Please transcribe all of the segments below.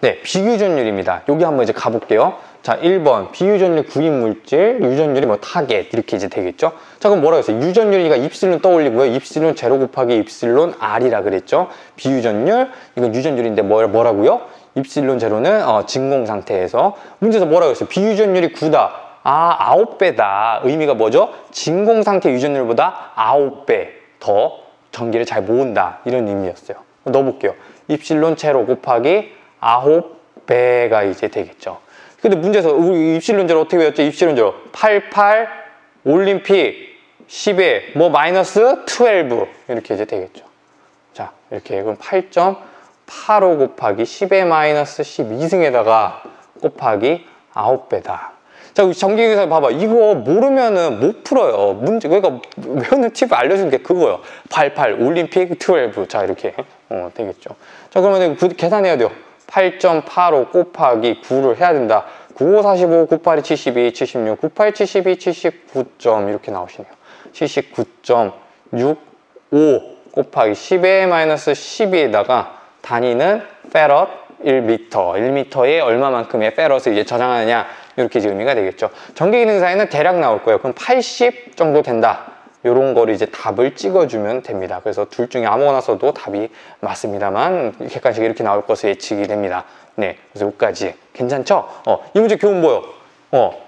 네, 비유전율입니다. 여기 한번 이제 가볼게요. 자, 1번 비유전율 구입 물질, 유전율이 뭐 타겟 이렇게 이제 되겠죠. 자, 그럼 뭐라고 했어요? 유전율이가 입실론 떠올리고요. 입실론 제로 곱하기 입실론 R이라 그랬죠. 비유전율, 이건 유전율인데 뭐라고요? 입실론 제로는 진공 상태에서. 문제에서 뭐라고 했어요? 비유전율이 9다. 아, 9배다. 의미가 뭐죠? 진공 상태 유전율보다 9배 더 전기를 잘 모은다. 이런 의미였어요. 넣어볼게요. 입실론 제로 곱하기 9배가 이제 되겠죠. 근데 문제에서 우리 입실론 제로 어떻게 외웠죠? 입실론 제로 88 올림픽 10에 뭐 마이너스 12 이렇게 이제 되겠죠. 자, 이렇게 그럼 8.85 곱하기 10의 마이너스 12승에다가 곱하기 9배다. 자, 전기계산 봐봐. 이거 모르면은 못 풀어요. 문제, 그러니까 외우는 팁을 알려주는 게 그거예요. 88 올림픽 12. 자, 이렇게 되겠죠. 자, 그러면 계산해야 돼요. 8.85 곱하기 9를 해야 된다. 95, 45, 98, 72, 76, 98, 72, 79. 이렇게 나오시네요. 79.65 곱하기 10의 마이너스 12에다가 단위는 페럿 1m. 1m에 얼마만큼의 페럿을 이제 저장하느냐. 이렇게 이제 의미가 되겠죠. 전기 기능 사이는 대략 나올 거예요. 그럼 80 정도 된다. 요런 거를 이제 답을 찍어주면 됩니다. 그래서 둘 중에 아무거나 써도 답이 맞습니다만 객관식이 이렇게 나올 것을 예측이 됩니다. 네, 그래서 여기까지 괜찮죠? 이 문제 교훈 뭐요?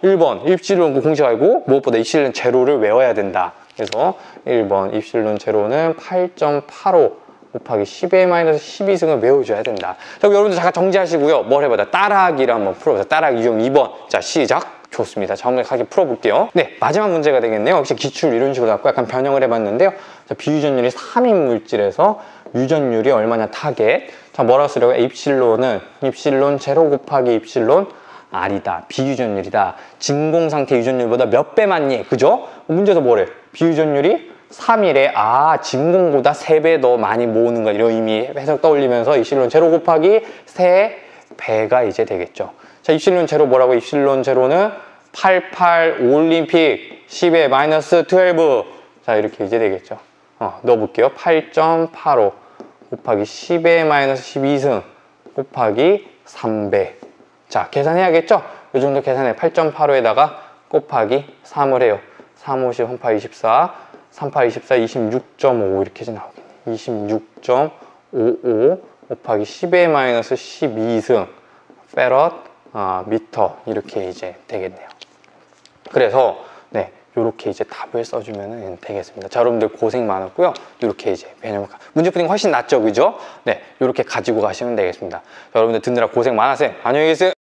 1번 입실론 공식 알고 무엇보다 입실론 제로를 외워야 된다. 그래서 1번 입실론 제로는 8.85 곱하기 10의 마이너스 12승을 외워줘야 된다. 자, 여러분들 잠깐 정지하시고요. 뭘 해봐요? 따라하기를 한번 풀어보자. 따라하기 유형 2번. 자, 시작. 좋습니다. 정확하게 풀어볼게요. 네, 마지막 문제가 되겠네요. 역시 기출 이런 식으로 갖고 약간 변형을 해봤는데요. 자, 비유전율이 3인 물질에서 유전율이 얼마냐 타겟. 자, 뭐라고 쓰려고요? 입실론은 입실론 제로 곱하기 입실론 R이다. 비유전율이다. 진공 상태 유전율보다 몇 배 많니? 그죠? 문제에서 뭐래? 비유전율이 3일에 진공보다 3배 더 많이 모으는 거 이런 의미 해석 떠올리면서 입실론 제로 곱하기 3배가 이제 되겠죠. 자, 입실론 제로 뭐라고? 입실론 제로는 88 올림픽 10에 마이너스 12. 자, 이렇게 이제 되겠죠. 넣어볼게요. 8.85 곱하기 10에 마이너스 12승 곱하기 3배. 자, 계산해야겠죠? 이 정도 계산해. 8.85에다가 곱하기 3을 해요. 3, 50, 18, 24, 38, 24, 26.5 이렇게 이제 나오겠네. 26.55 곱하기 10의 마이너스 12승 페럿 미터 이렇게 이제 되겠네요. 그래서 네, 요렇게 이제 답을 써주면 되겠습니다. 자, 여러분들 고생 많았고요. 요렇게 이제 문제 푸딩 훨씬 낫죠, 그죠? 네, 요렇게 가지고 가시면 되겠습니다. 자, 여러분들 듣느라 고생 많았어요. 안녕히 계세요.